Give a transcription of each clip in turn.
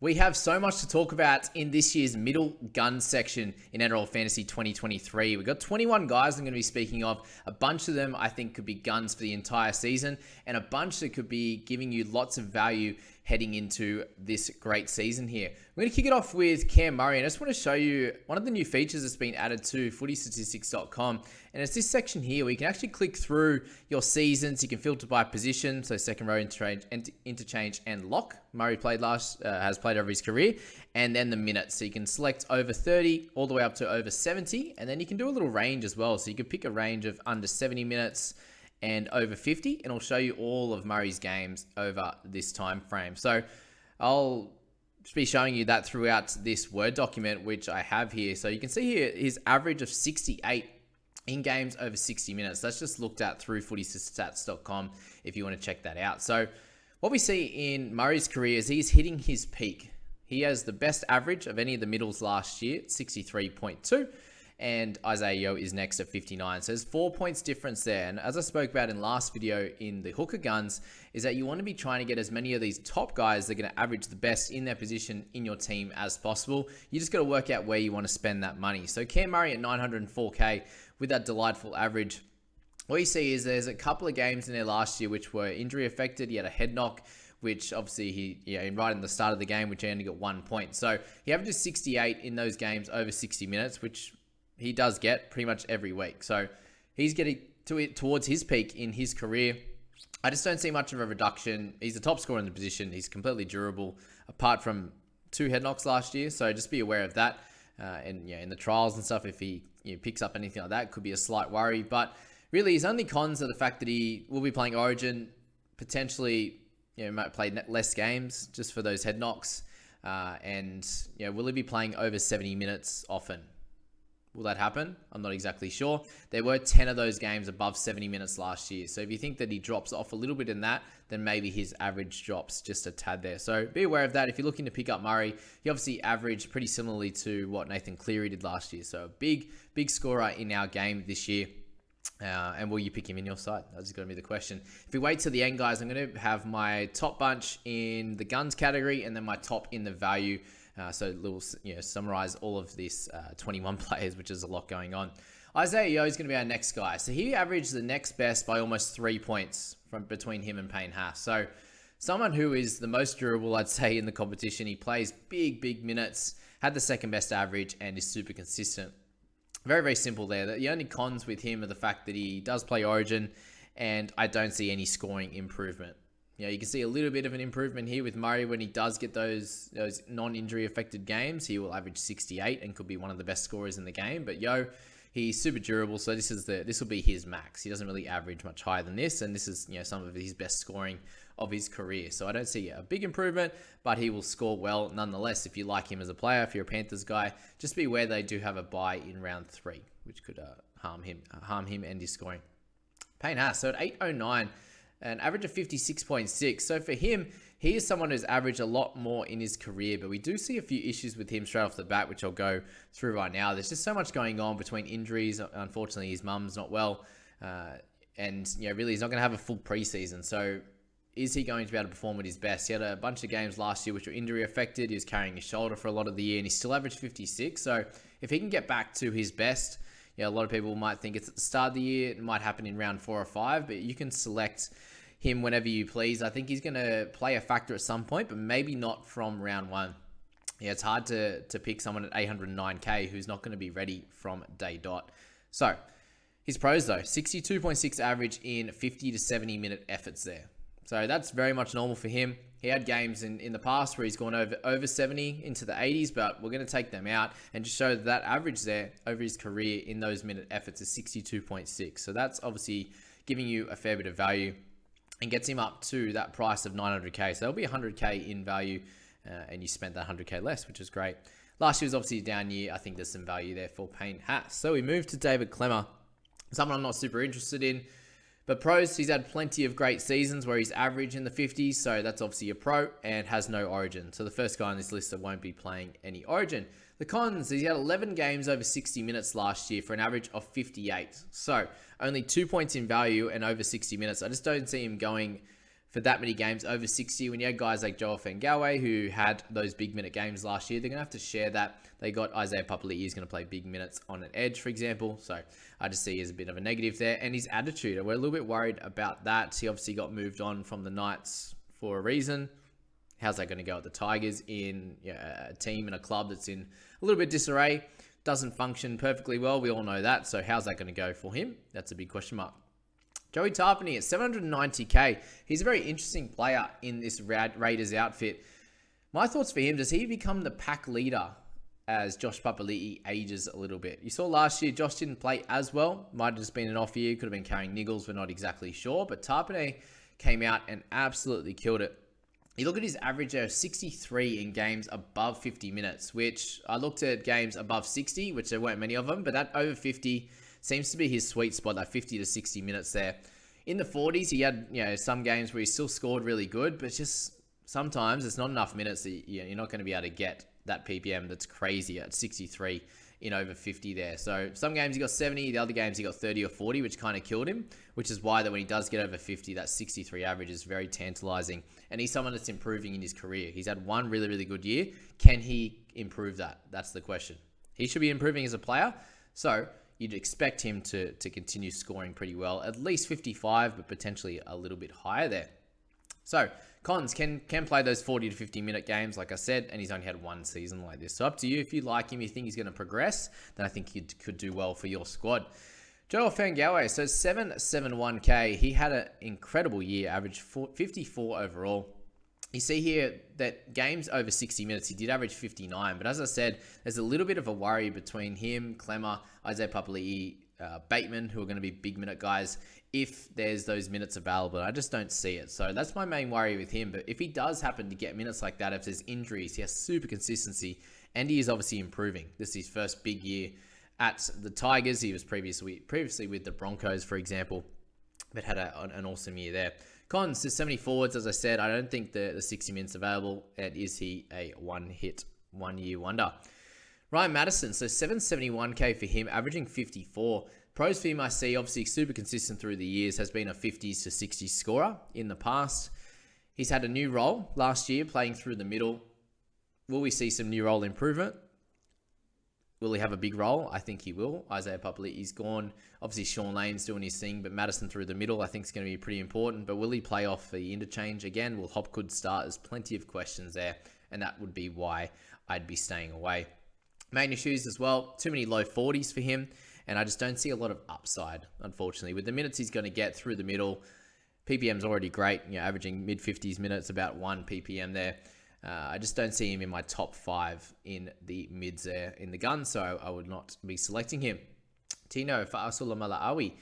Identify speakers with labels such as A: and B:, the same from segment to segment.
A: We have so much to talk about in this year's middle gun section in NRL Fantasy 2023. We've got 21 guys I'm going to be speaking of. A bunch of them I think could be guns for the entire season, and a bunch that could be giving you lots of value heading into this great season here. We're going to kick it off with Cam Murray, and I just want to show you one of the new features that's been added to footystatistics.com, and it's this section here where you can actually click through your seasons. You can filter by position, so second row interchange and lock. Murray has played over his career, and then the minutes. So you can select over 30 all the way up to over 70, and then you can do a little range as well. So you could pick a range of under 70 minutes and over 50, and it'll show you all of Murray's games over this time frame. So I'll be showing you that throughout this Word document, which I have here. So you can see here his average of 68 in games over 60 minutes. That's just looked at through footystatistics.com if you want to check that out. So what we see in Murray's career is he's hitting his peak. He has the best average of any of the middles last year, 63.2. And Isaiah Yeo is next at 59. So there's 4 points difference there. And as I spoke about in last video in the hooker guns, is that you want to be trying to get as many of these top guys that are going to average the best in their position in your team as possible. You just got to work out where you want to spend that money. So Cam Murray at 904K with that delightful average. What you see is there's a couple of games in there last year which were injury affected. He had a head knock, which obviously right in the start of the game, which he only got 1 point. So he averages 68 in those games over 60 minutes, which he does get pretty much every week. So he's getting towards his peak in his career. I just don't see much of a reduction. He's the top scorer in the position. He's completely durable, apart from 2 head knocks last year. So just be aware of that. And in the trials and stuff, if he picks up anything like that, could be a slight worry. But really, his only cons are the fact that he will be playing Origin, potentially might play less games just for those head knocks. And will he be playing over 70 minutes often? Will that happen? I'm not exactly sure. There were 10 of those games above 70 minutes last year. So if you think that he drops off a little bit in that, then maybe his average drops just a tad there. So be aware of that. If you're looking to pick up Murray, he obviously averaged pretty similarly to what Nathan Cleary did last year. So a big scorer in our game this year. And will you pick him in your side? That's going to be the question. If we wait till the end, guys, I'm going to have my top bunch in the guns category and then my top in the value. So we'll summarize all of this 21 players, which is a lot going on. Isaiah Yeo is going to be our next guy. So he averaged the next best by almost 3 points from between him and Payne Haas. So someone who is the most durable, I'd say, in the competition. He plays big minutes, had the second best average, and is super consistent. Very, very simple there. The only cons with him are the fact that he does play Origin, and I don't see any scoring improvement. You can see a little bit of an improvement here with Murray when he does get those non-injury affected games. He will average 68 and could be one of the best scorers in the game. But Yeo, he's super durable, so this will be his max. He doesn't really average much higher than this, and this is some of his best scoring of his career. So I don't see a big improvement, but he will score well nonetheless. If you like him as a player, if you're a Panthers guy, just be aware they do have a bye in round 3, which could harm him and his scoring. Payne Haas, so at 809. An average of 56.6. So for him, he is someone who's averaged a lot more in his career, but we do see a few issues with him straight off the bat, which I'll go through right now. There's just so much going on between injuries. Unfortunately, his mum's not well, and really he's not going to have a full preseason. So is he going to be able to perform at his best? He had a bunch of games last year which were injury affected. He was carrying his shoulder for a lot of the year, and he still averaged 56. So if he can get back to his best, a lot of people might think it's at the start of the year. It might happen in round 4 or 5, but you can select him whenever you please. I think he's going to play a factor at some point, but maybe not from round 1. It's hard to pick someone at 809K who's not going to be ready from day dot. So his pros though, 62.6 average in 50 to 70 minute efforts there. So that's very much normal for him. He had games in the past where he's gone over 70 into the 80s, but we're going to take them out and just show that average there over his career in those minute efforts is 62.6. So that's obviously giving you a fair bit of value and gets him up to that price of 900K. So that'll be 100K in value, and you spent that 100K less, which is great. Last year was obviously a down year. I think there's some value there for Payne Haas. So we move to David Klemmer, someone I'm not super interested in. But pros, he's had plenty of great seasons where he's average in the 50s, so that's obviously a pro and has no Origin. So the first guy on this list that won't be playing any Origin. The cons is he had 11 games over 60 minutes last year for an average of 58. So only 2 points in value and over 60 minutes. I just don't see him going for that many games over 60. When you had guys like Joel Fengawe who had those big minute games last year, they're going to have to share that. They got Isaiah Papali'i is going to play big minutes on an edge, for example. So I just see as a bit of a negative there. And his attitude, we're a little bit worried about that. He obviously got moved on from the Knights for a reason. How's that going to go at the Tigers in a team and a club that's in a little bit disarray? Doesn't function perfectly well. We all know that. So how's that going to go for him? That's a big question mark. Joey Tarpany at 790k. He's a very interesting player in this Raiders outfit. My thoughts for him, does he become the pack leader as Josh Papali'i ages a little bit? You saw last year, Josh didn't play as well. Might have just been an off year. Could have been carrying niggles. We're not exactly sure. But Tarpany came out and absolutely killed it. You look at his average there of 63 in games above 50 minutes, which I looked at games above 60, which there weren't many of them, but that over 50 seems to be his sweet spot, that 50 to 60 minutes there. In the 40s, he had some games where he still scored really good, but just sometimes it's not enough minutes that you're not going to be able to get that PPM that's crazy at 63 in over 50 there. So some games he got 70, the other games he got 30 or 40, which kind of killed him, which is why that when he does get over 50, that 63 average is very tantalizing. And he's someone that's improving in his career. He's had one really, really good year. Can he improve that? That's the question. He should be improving as a player. So you'd expect him to continue scoring pretty well, at least 55, but potentially a little bit higher there. So Cons can play those 40 to 50 minute games, like I said, and he's only had one season like this. So up to you. If you like him, you think he's going to progress, then I think he could do well for your squad. Joel Fengawe, so 771k. He had an incredible year, averaged 54 overall. You see here that games over 60 minutes, he did average 59. But as I said, there's a little bit of a worry between him, Clemmer, Isaiah Papali'i, Bateman, who are going to be big minute guys, if there's those minutes available. I just don't see it. So that's my main worry with him. But if he does happen to get minutes like that, if there's injuries, he has super consistency, and he is obviously improving. This is his first big year at the Tigers. He was previously with the Broncos, for example, but had an awesome year there. Cons to 70 forwards, as I said, I don't think the 60 minutes available. And is he a one-year wonder? Ryan Madison, so 771k for him, averaging 54. Pros for him, I see, obviously super consistent through the years, has been a 50s to 60s scorer in the past. He's had a new role last year, playing through the middle. Will we see some new role improvement? Will he have a big role? I think he will. Isaiah Papali'i's gone. Obviously, Sean Lane's doing his thing, but Madison through the middle, I think is going to be pretty important. But will he play off the interchange again? Will Hopgood start? There's plenty of questions there, and that would be why I'd be staying away. Main issues as well, too many low 40s for him, and I just don't see a lot of upside, unfortunately. With the minutes he's going to get through the middle, PPM's already great, averaging mid-50s minutes, about 1 PPM there. I just don't see him in my top 5 in the mids there in the gun, so I would not be selecting him. Tino Fa'asulamalawi,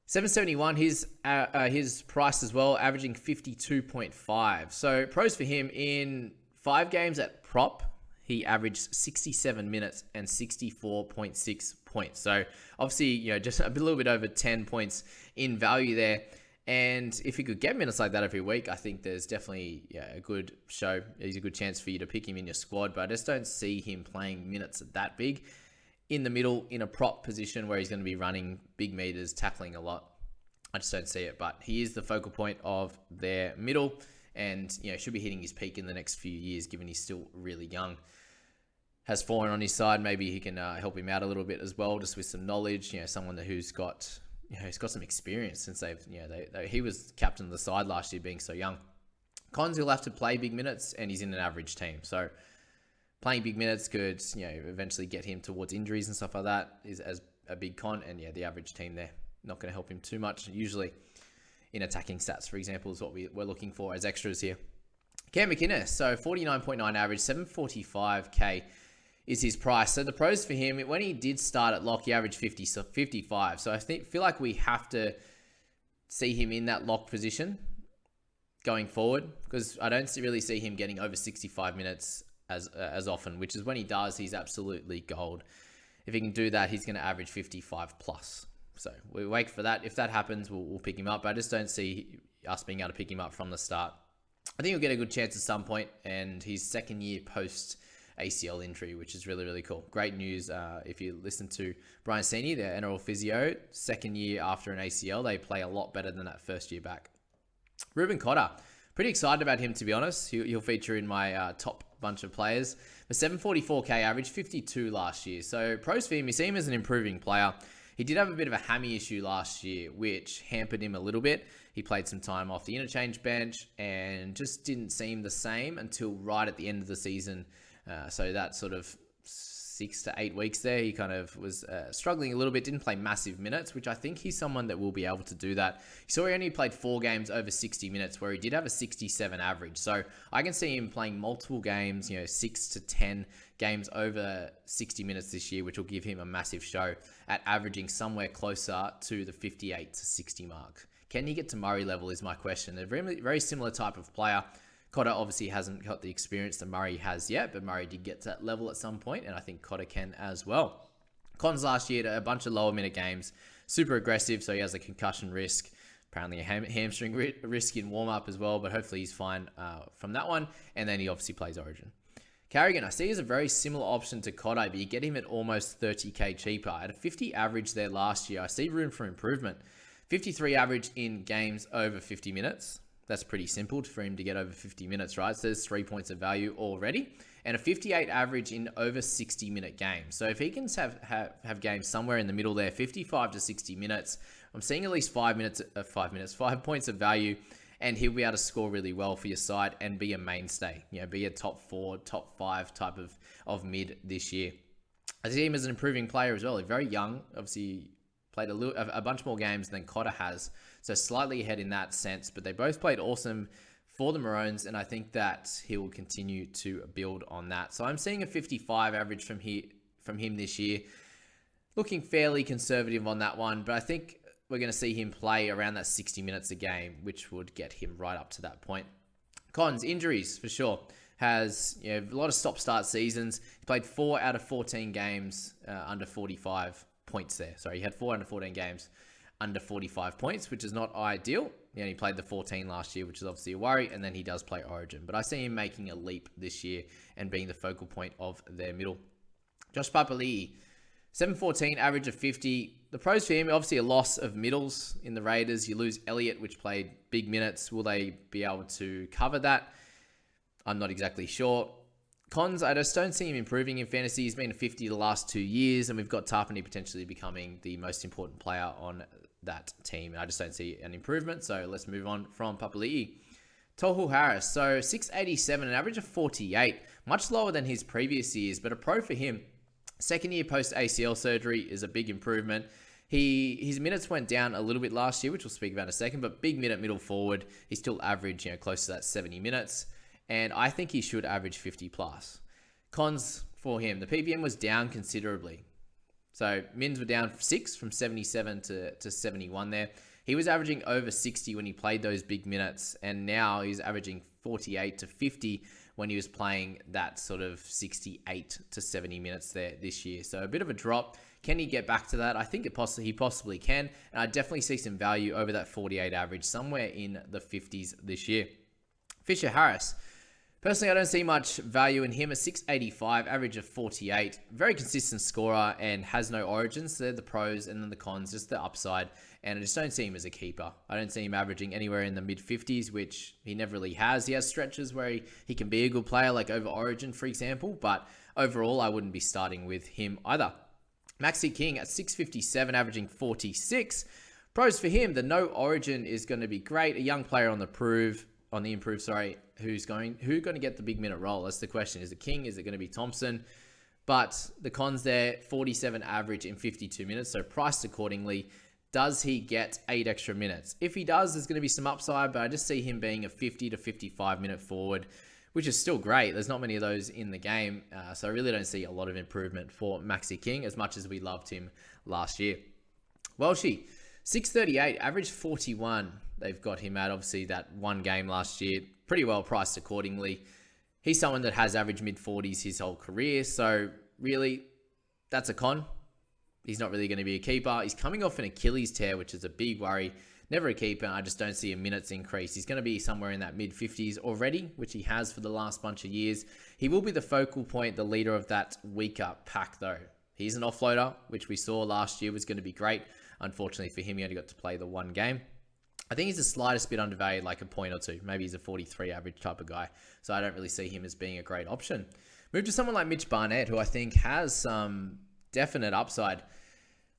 A: 771, his price as well, averaging 52.5. So pros for him, in 5 games at prop, he averaged 67 minutes and 64.6 points. So obviously, just a little bit over 10 points in value there. And if he could get minutes like that every week, I think there's definitely a good show. There's a good chance for you to pick him in your squad. But I just don't see him playing minutes that big in the middle in a prop position where he's going to be running big meters, tackling a lot. I just don't see it. But he is the focal point of their middle, and should be hitting his peak in the next few years, given he's still really young. Has Foreign on his side. Maybe he can help him out a little bit as well, just with some knowledge. Someone who's got he's got some experience since he was captain of the side last year, being so young. Cons, he'll have to play big minutes, and he's in an average team. So playing big minutes could eventually get him towards injuries and stuff like that, is as a big con. And the average team there, not going to help him too much. Usually in attacking stats, for example, is what we're looking for as extras here. Cam McInnes, so 49.9 average, 745k is his price. So the pros for him, when he did start at lock, he averaged 55. So I feel like we have to see him in that lock position going forward, because I don't really see him getting over 65 minutes as often, which is when he does, he's absolutely gold. If he can do that, he's going to average 55 plus. So we wait for that. If that happens, we'll pick him up. But I just don't see us being able to pick him up from the start. I think he'll get a good chance at some point, and his second year post ACL injury, which is really, really cool. Great news. If you listen to Brian Sini, their NRL physio, second year after an ACL, they play a lot better than that first year back. Ruben Cotter. Pretty excited about him, to be honest. He'll feature in my top bunch of players. The 744k average, 52 last year. So pros for him, you see him as an improving player. He did have a bit of a hammy issue last year, which hampered him a little bit. He played some time off the interchange bench and just didn't seem the same until right at the end of the season. So that sort of 6 to 8 weeks there, he kind of was struggling a little bit, didn't play massive minutes, which I think he's someone that will be able to do that. So he only played 4 games over 60 minutes where he did have a 67 average. So I can see him playing multiple games, 6 to 10 games over 60 minutes this year, which will give him a massive show at averaging somewhere closer to the 58 to 60 mark. Can he get to Murray level is my question. They're very, very similar type of player. Cotter obviously hasn't got the experience that Murray has yet, but Murray did get to that level at some point, and I think Cotter can as well. Cons last year, a bunch of lower minute games, super aggressive, so he has a concussion risk, apparently a hamstring risk in warm-up as well, but hopefully he's fine from that one, and then he obviously plays Origin. Carrigan, I see as a very similar option to Cotter, but you get him at almost 30k cheaper. At a 50 average there last year, I see room for improvement. 53 average in games over 50 minutes. That's pretty simple for him to get over 50 minutes, right? So there's 3 points of value already. And a 58 average in over 60-minute games. So if he can have games somewhere in the middle there, 55 to 60 minutes, I'm seeing at least 5 points of value, and he'll be able to score really well for your side and be a mainstay. Be a top 4, top 5 type of mid this year. I see him as an improving player as well. He's very young, obviously played a bunch more games than Cotter has. So slightly ahead in that sense, but they both played awesome for the Maroons, and I think that he will continue to build on that. So I'm seeing a 55 average from him this year. Looking fairly conservative on that one, but I think we're going to see him play around that 60 minutes a game, which would get him right up to that point. Cons, injuries for sure. Has a lot of stop-start seasons. He played 4 out of 14 games under 45 points there. Sorry, he had 4 under 14 games under 45 points, which is not ideal. He only played the 14 last year, which is obviously a worry, and then he does play Origin. But I see him making a leap this year and being the focal point of their middle. Josh Papali'i, 714, average of 50. The pros for him, obviously a loss of middles in the Raiders. You lose Elliott, which played big minutes. Will they be able to cover that? I'm not exactly sure. Cons, I just don't see him improving in fantasy. He's been a 50 the last 2 years, and we've got Tarpany potentially becoming the most important player on that team. And I just don't see an improvement, so let's move on from Papali'i. Tohu Harris, so 687, an average of 48, much lower than his previous years, but a pro for him. Second year post ACL surgery is a big improvement. His minutes went down a little bit last year, which we'll speak about in a second, but big minute middle forward. He still averaged, close to that 70 minutes. And I think he should average 50 plus. Cons for him. The PPM was down considerably. So mins were down 6 from 77 to 71 there. He was averaging over 60 when he played those big minutes. And now he's averaging 48 to 50 when he was playing that sort of 68 to 70 minutes there this year. So a bit of a drop. Can he get back to that? I think he possibly can. And I definitely see some value over that 48 average, somewhere in the 50s this year. Fisher Harris. Personally, I don't see much value in him. A 685, average of 48. Very consistent scorer and has no origins. They're the pros, and then the cons, just the upside. And I just don't see him as a keeper. I don't see him averaging anywhere in the mid-50s, which he never really has. He has stretches where he can be a good player, like over Origin, for example. But overall, I wouldn't be starting with him either. Maxi King at 657, averaging 46. Pros for him, the no Origin is going to be great. A young player on the improve, who's going to get the big minute role? That's the question. Is it King? Is it going to be Thompson? But the cons there, 47 average in 52 minutes, so priced accordingly. Does he get 8 extra minutes? If he does, there's going to be some upside, but I just see him being a 50 to 55 minute forward, which is still great. There's not many of those in the game, so I really don't see a lot of improvement for Maxi King as much as we loved him last year. Welshie, 638, average 41. They've got him at, obviously, that one game last year. Pretty well priced accordingly. He's someone that has average mid-40s his whole career. So, really, that's a con. He's not really going to be a keeper. He's coming off an Achilles tear, which is a big worry. Never a keeper. I just don't see a minutes increase. He's going to be somewhere in that mid-50s already, which he has for the last bunch of years. He will be the focal point, the leader of that weaker pack, though. He's an offloader, which we saw last year was going to be great. Unfortunately for him, he only got to play the one game. I think he's the slightest bit undervalued, like a point or two. Maybe he's a 43 average type of guy. So I don't really see him as being a great option. Move to someone like Mitch Barnett, who I think has some definite upside.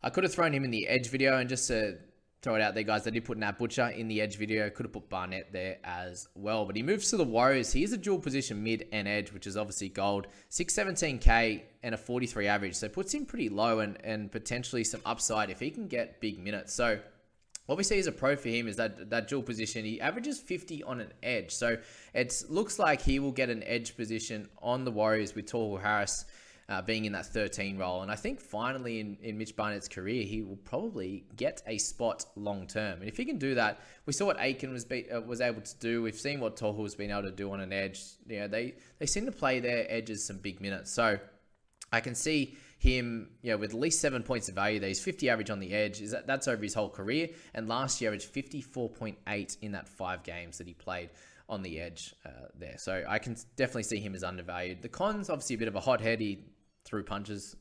A: I could have thrown him in the edge video, and just to throw it out there, guys, I did put Nat Butcher in the edge video. Could have put Barnett there as well. But he moves to the Warriors. He is a dual position mid and edge, which is obviously gold. 617K and a 43 average. So puts him pretty low and potentially some upside if he can get big minutes. So what we see as a pro for him is that dual position. He averages 50 on an edge. So it looks like he will get an edge position on the Warriors with Tohu Harris being in that 13 role. And I think finally in Mitch Barnett's career, he will probably get a spot long term. And if he can do that, we saw what Aiken was able to do. We've seen what Tohu has been able to do on an edge. You know, they seem to play their edges some big minutes. So I can see him, with at least 7 points of value there. He's 50 average on the edge. That's over his whole career. And last year, averaged 54.8 in that 5 games that he played on the edge there. So I can definitely see him as undervalued. The cons, obviously a bit of a hothead. He threw punches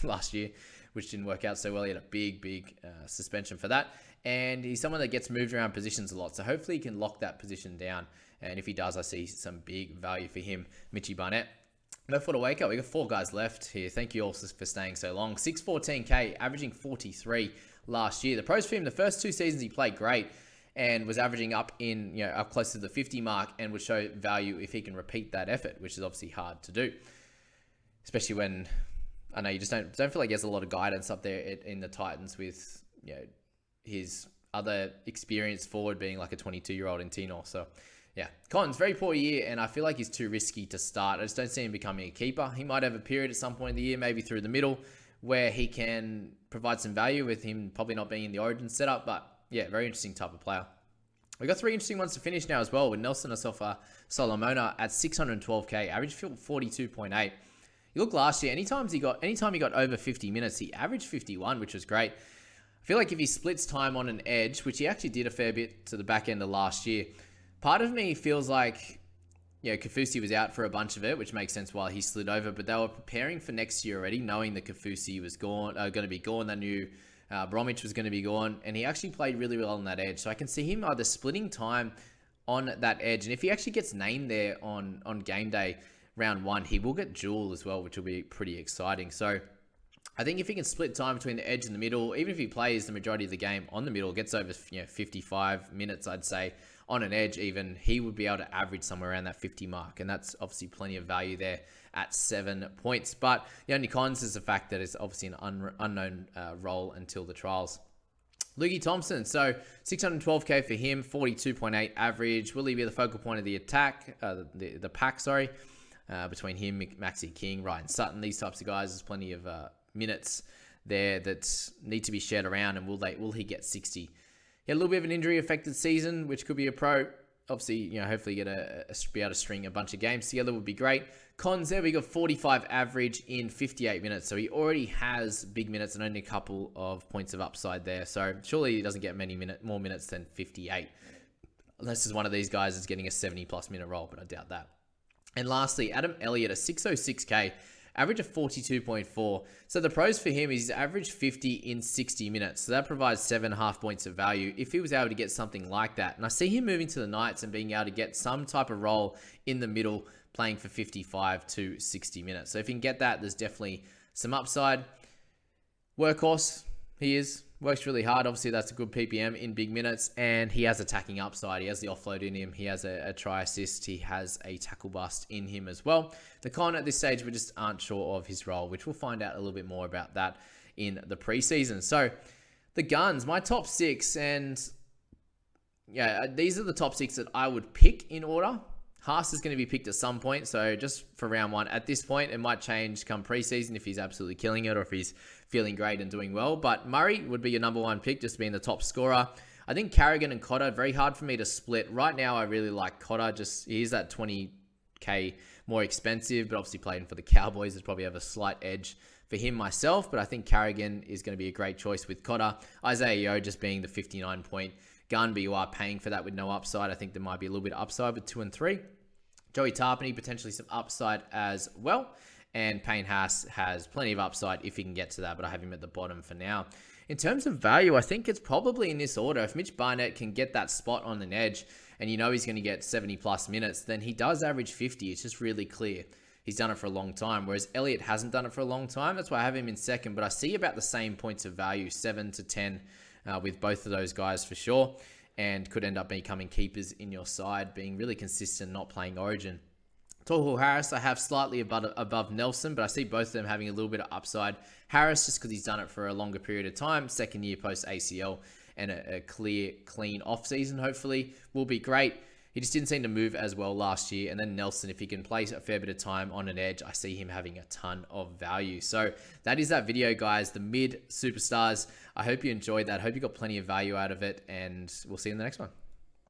A: last year, which didn't work out so well. He had a big suspension for that. And he's someone that gets moved around positions a lot. So hopefully he can lock that position down. And if he does, I see some big value for him, Mitchy Barnett. No for to wake up. We got 4 guys left here. Thank you all for staying so long. 614K, averaging 43 last year. The pros for him, the first 2 seasons he played great and was averaging up close to the 50 mark, and would show value if he can repeat that effort, which is obviously hard to do. Especially when I know you just don't feel like he has a lot of guidance up there in the Titans with his other experienced forward being like a 22-year-old in Tino. So yeah, Cons, very poor year, and I feel like he's too risky to start. I just don't see him becoming a keeper. He might have a period at some point in the year, maybe through the middle, where he can provide some value with him probably not being in the Origin setup. But yeah, very interesting type of player. We got 3 interesting ones to finish now as well, with Nelson Asafa Solomona at 612K, average 42.8. You look last year, anytime he got over 50 minutes, he averaged 51, which was great. I feel like if he splits time on an edge, which he actually did a fair bit to the back end of last year, part of me feels like, Kafusi was out for a bunch of it, which makes sense why he slid over, but they were preparing for next year already, knowing that Kafusi was going to be gone. They knew Bromwich was going to be gone, and he actually played really well on that edge. So I can see him either splitting time on that edge, and if he actually gets named there on game day, round 1, he will get dual as well, which will be pretty exciting. So I think if he can split time between the edge and the middle, even if he plays the majority of the game on the middle, gets over 55 minutes, I'd say, on an edge even, he would be able to average somewhere around that 50 mark. And that's obviously plenty of value there at 7 points. But the only cons is the fact that it's obviously an unknown role until the trials. Lukey Thompson, so 612K for him, 42.8 average. Will he be the focal point of the attack, the pack, sorry? Between him, Maxi King, Ryan Sutton, these types of guys, there's plenty of minutes there that need to be shared around. And will he get 60? He had a little bit of an injury-affected season, which could be a pro. Obviously, hopefully be able to string a bunch of games together would be great. Cons there, we got 45 average in 58 minutes. So he already has big minutes and only a couple of points of upside there. So surely he doesn't get more minutes than 58. Unless it's one of these guys that's getting a 70-plus minute role, but I doubt that. And lastly, Adam Elliott, a 606K, average of 42.4. So the pros for him is he's averaged 50 in 60 minutes. So that provides 7.5 points of value if he was able to get something like that. And I see him moving to the Knights and being able to get some type of role in the middle, playing for 55 to 60 minutes. So if he can get that, there's definitely some upside. Workhorse, he is. Works really hard. Obviously, that's a good PPM in big minutes, and he has attacking upside. He has the offload in him. He has a try assist. He has a tackle bust in him as well. The con at this stage, we just aren't sure of his role, which we'll find out a little bit more about that in the preseason. So the guns, my top 6, and yeah, these are the top 6 that I would pick in order. Haas is going to be picked at some point, so just for round 1 at this point, it might change come preseason if he's absolutely killing it or if he's feeling great and doing well. But Murray would be your number 1 pick, just being the top scorer. I think Carrigan and Cotter, very hard for me to split. Right now, I really like Cotter. He's that 20K more expensive, but obviously playing for the Cowboys is probably have a slight edge for him myself. But I think Carrigan is going to be a great choice with Cotter. Isaiah Yeo just being the 59-point gun, but you are paying for that with no upside. I think there might be a little bit of upside with 2 and 3. Joey Tarpany, potentially some upside as well. And Payne Haas has plenty of upside if he can get to that, but I have him at the bottom for now. In terms of value, I think it's probably in this order. If Mitch Barnett can get that spot on an edge and you know he's going to get 70 plus minutes, then he does average 50. It's just really clear. He's done it for a long time, whereas Elliott hasn't done it for a long time. That's why I have him in second, but I see about the same points of value, 7 to 10 with both of those guys for sure, and could end up becoming keepers in your side, being really consistent, not playing Origin. Tohu Harris, I have slightly above Nelson, but I see both of them having a little bit of upside. Harris, just because he's done it for a longer period of time, second year post ACL, and a clear, clean off season, hopefully, will be great. He just didn't seem to move as well last year. And then Nelson, if he can play a fair bit of time on an edge, I see him having a ton of value. So that is that video, guys. The mid superstars. I hope you enjoyed that. I hope you got plenty of value out of it, and we'll see you in the next one.